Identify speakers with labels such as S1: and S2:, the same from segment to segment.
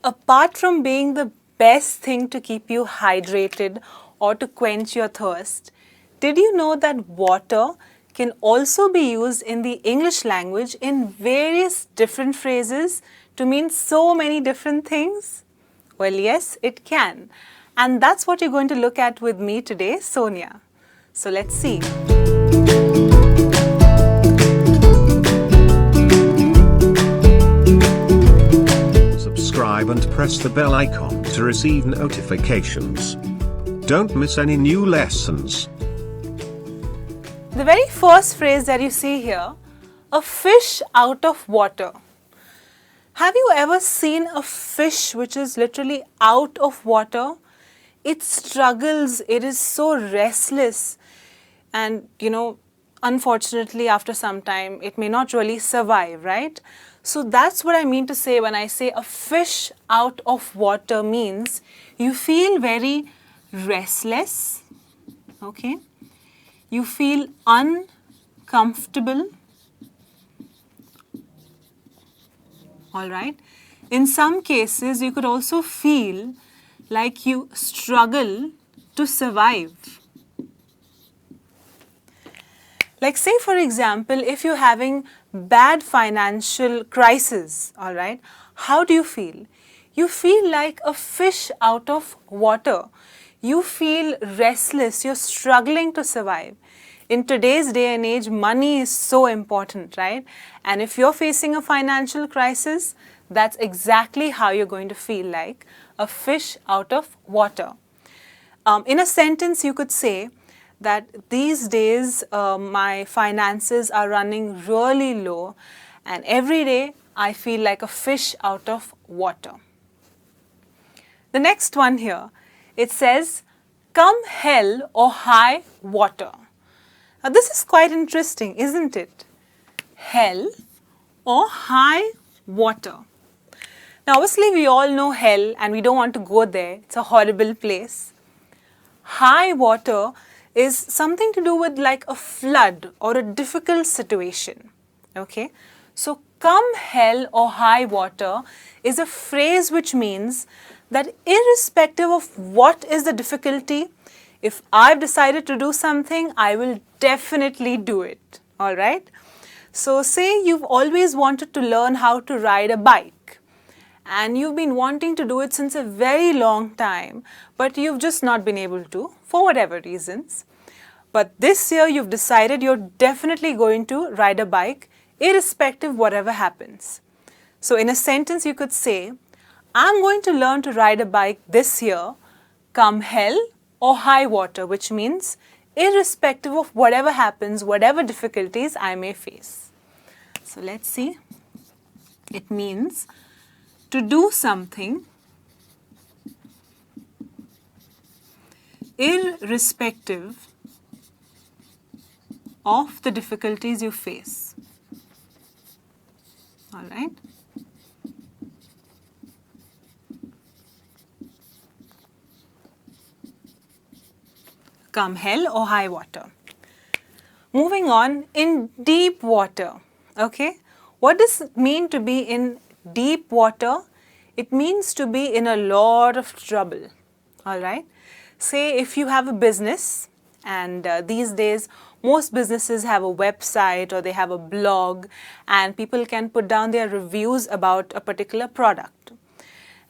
S1: apart from being the best thing to keep you hydrated or to quench your thirst, did you know that water can also be used in the English language in various different phrases to mean so many different things? Well, yes, it can. And that's what you're going to look at with me today, Sonia. So let's see.
S2: Subscribe and press the bell icon to receive notifications. Don't miss any new lessons.
S1: The very first phrase that you see here, a fish out of water. Have you ever seen a fish which is literally out of water? It struggles, it is so restless, and unfortunately after some time it may not really survive, right? So that's what I mean to say when I say a fish out of water means you feel very restless, okay? You feel uncomfortable, all right? In some cases, you could also feel like you struggle to survive. Like say for example, if you're having bad financial crisis, all right, how do you feel? You feel like a fish out of water. You feel restless, you're struggling to survive. In today's day and age, money is so important, right? And if you're facing a financial crisis, that's exactly how you're going to feel like, a fish out of water. In a sentence, you could say that these days my finances are running really low and every day I feel like a fish out of water. The next one here, it says, come hell or high water. Now this is quite interesting, isn't it? Hell or high water. Now obviously we all know hell and we don't want to go there. It's a horrible place. High water is something to do with like a flood or a difficult situation. Okay? So come hell or high water is a phrase which means that irrespective of what is the difficulty, if I've decided to do something, I will definitely do it. All right? So say you've always wanted to learn how to ride a bike and you've been wanting to do it since a very long time, but you've just not been able to for whatever reasons. But this year you've decided you're definitely going to ride a bike irrespective whatever happens. So in a sentence you could say, I'm going to learn to ride a bike this year, come hell or high water, which means irrespective of whatever happens, whatever difficulties I may face. So let's see. It means to do something irrespective of the difficulties you face. All right? Come hell or high water. Moving on, in deep water. Okay? What does it mean to be in deep water? It means to be in a lot of trouble. All right? Say if you have a business and these days most businesses have a website or they have a blog and people can put down their reviews about a particular product.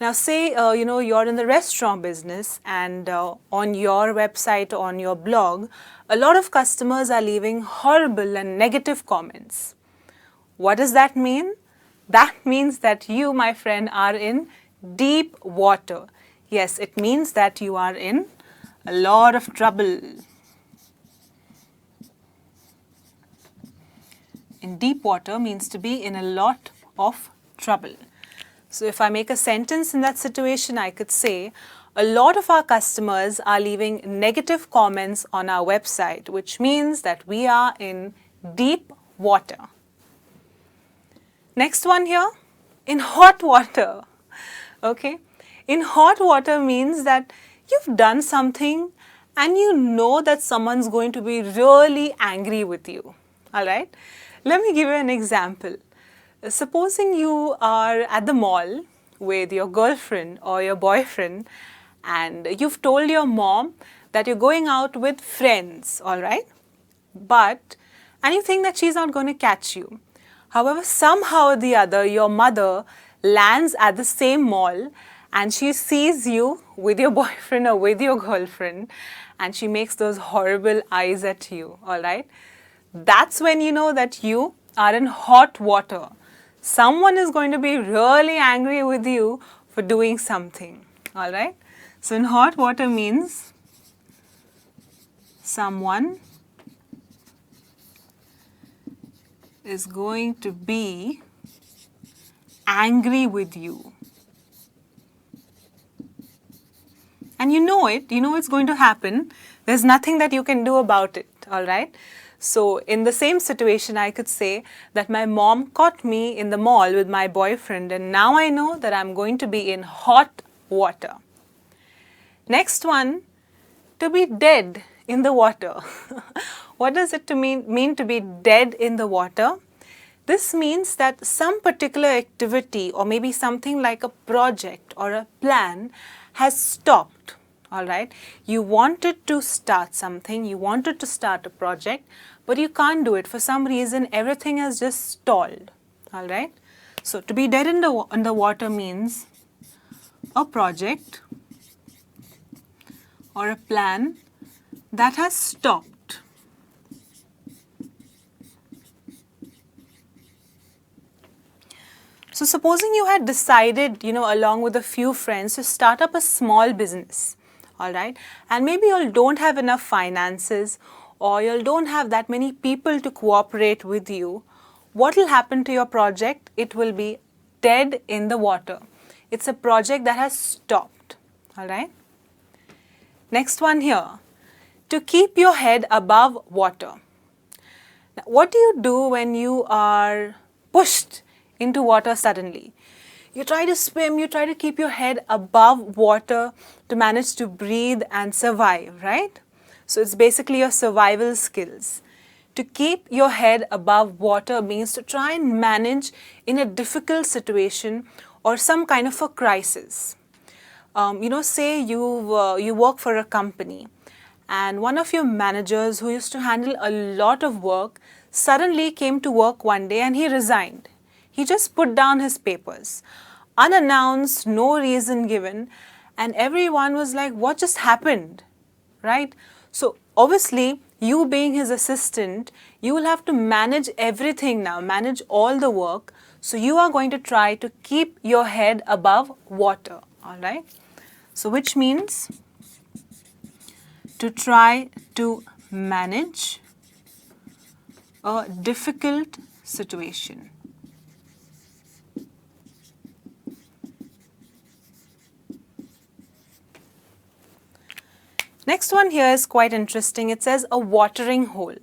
S1: Now say you're in the restaurant business and on your website or on your blog, a lot of customers are leaving horrible and negative comments. What does that mean? That means that you, my friend, are in deep water. Yes, it means that you are in a lot of trouble. In deep water means to be in a lot of trouble. So if I make a sentence in that situation, I could say, a lot of our customers are leaving negative comments on our website, which means that we are in deep water. Next one here, in hot water. Okay? In hot water means that you've done something and you know that someone's going to be really angry with you. All right? Let me give you an example. Supposing you are at the mall, with your girlfriend or your boyfriend, and you've told your mom that you're going out with friends, all right? And you think that she's not going to catch you. However, somehow or the other, your mother lands at the same mall and she sees you with your boyfriend or with your girlfriend, and she makes those horrible eyes at you, all right? That's when you know that you are in hot water. Someone is going to be really angry with you for doing something, all right? So in hot water means someone is going to be angry with you. And you know it's going to happen. There's nothing that you can do about it, all right? So in the same situation, I could say that my mom caught me in the mall with my boyfriend, and now I know that I'm going to be in hot water. Next one, to be dead in the water. What does it mean to be dead in the water? This means that some particular activity or maybe something like a project or a plan has stopped, all right? You wanted to start something, you wanted to start a project, but you can't do it. For some reason, everything has just stalled, all right? So to be dead in the water means a project or a plan that has stopped. So supposing you had decided, along with a few friends to start up a small business, all right? And maybe you all don't have enough finances, or you all don't have that many people to cooperate with you. What will happen to your project? It will be dead in the water. It's a project that has stopped, all right? Next one here, to keep your head above water. Now, what do you do when you are pushed into water suddenly? You try to swim, you try to keep your head above water to manage to breathe and survive, right? So it's basically your survival skills. To keep your head above water means to try and manage in a difficult situation or some kind of a crisis. Say you work for a company, and one of your managers who used to handle a lot of work suddenly came to work one day and he resigned. He just put down his papers, unannounced, no reason given, and everyone was like, what just happened, right? So obviously, you being his assistant, you will have to manage everything now, manage all the work. So you are going to try to keep your head above water, all right? So which means to try to manage a difficult situation. Next one here is quite interesting. It says a watering hole.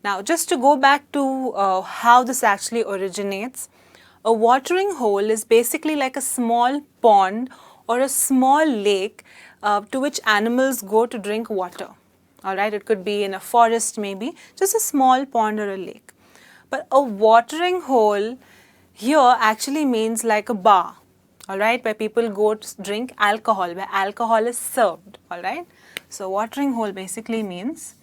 S1: Now, just to go back to how this actually originates, a watering hole is basically like a small pond or a small lake to which animals go to drink water. All right, it could be in a forest maybe, just a small pond or a lake. But a watering hole here actually means like a bar, all right, where people go to drink alcohol, where alcohol is served, all right. So watering hole basically means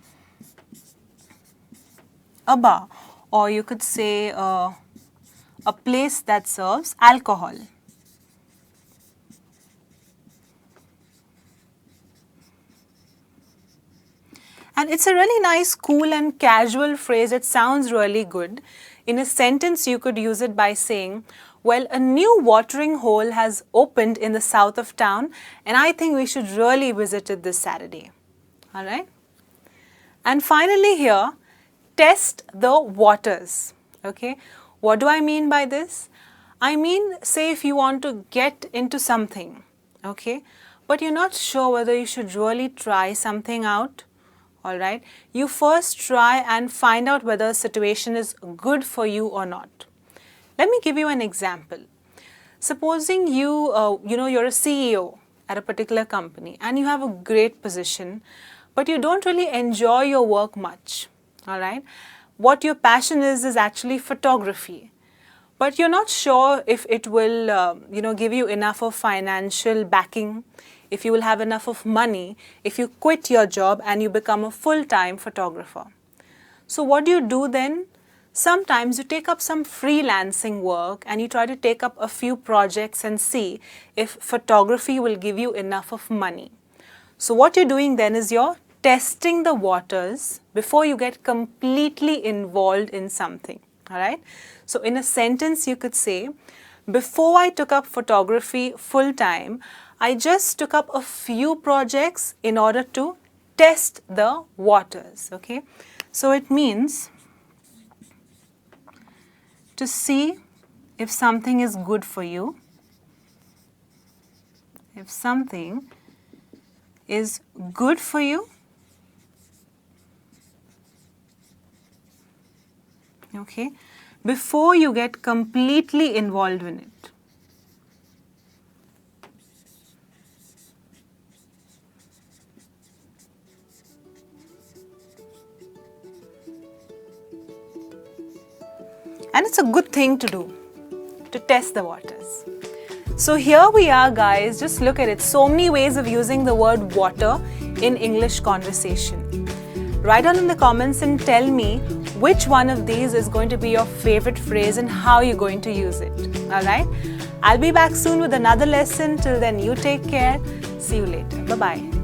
S1: a bar, or you could say a place that serves alcohol. And it's a really nice, cool and casual phrase. It sounds really good. In a sentence, you could use it by saying, well, a new watering hole has opened in the south of town, and I think we should really visit it this Saturday. All right? And finally here, test the waters. Okay? What do I mean by this? I mean, say if you want to get into something, okay, but you're not sure whether you should really try something out, all right, you first try and find out whether a situation is good for you or not. Let me give you an example. Supposing you're a CEO at a particular company and you have a great position, but you don't really enjoy your work much, all right. What your passion is actually photography. but you're not sure if it will, give you enough of financial backing, if you will have enough of money, if you quit your job and you become a full-time photographer. So what do you do then? Sometimes you take up some freelancing work and you try to take up a few projects and see if photography will give you enough of money. So what you're doing then is you're testing the waters before you get completely involved in something, all right? So in a sentence you could say, before I took up photography full-time, I just took up a few projects in order to test the waters, okay? So it means to see if something is good for you, if something is good for you, okay, before you get completely involved in it. And it's a good thing to do, to test the waters. So here we are, guys, just look at it. So many ways of using the word water in English conversation. Write down in the comments and tell me which one of these is going to be your favorite phrase and how you're going to use it. Alright? I'll be back soon with another lesson. Till then, you take care. See you later. Bye-bye.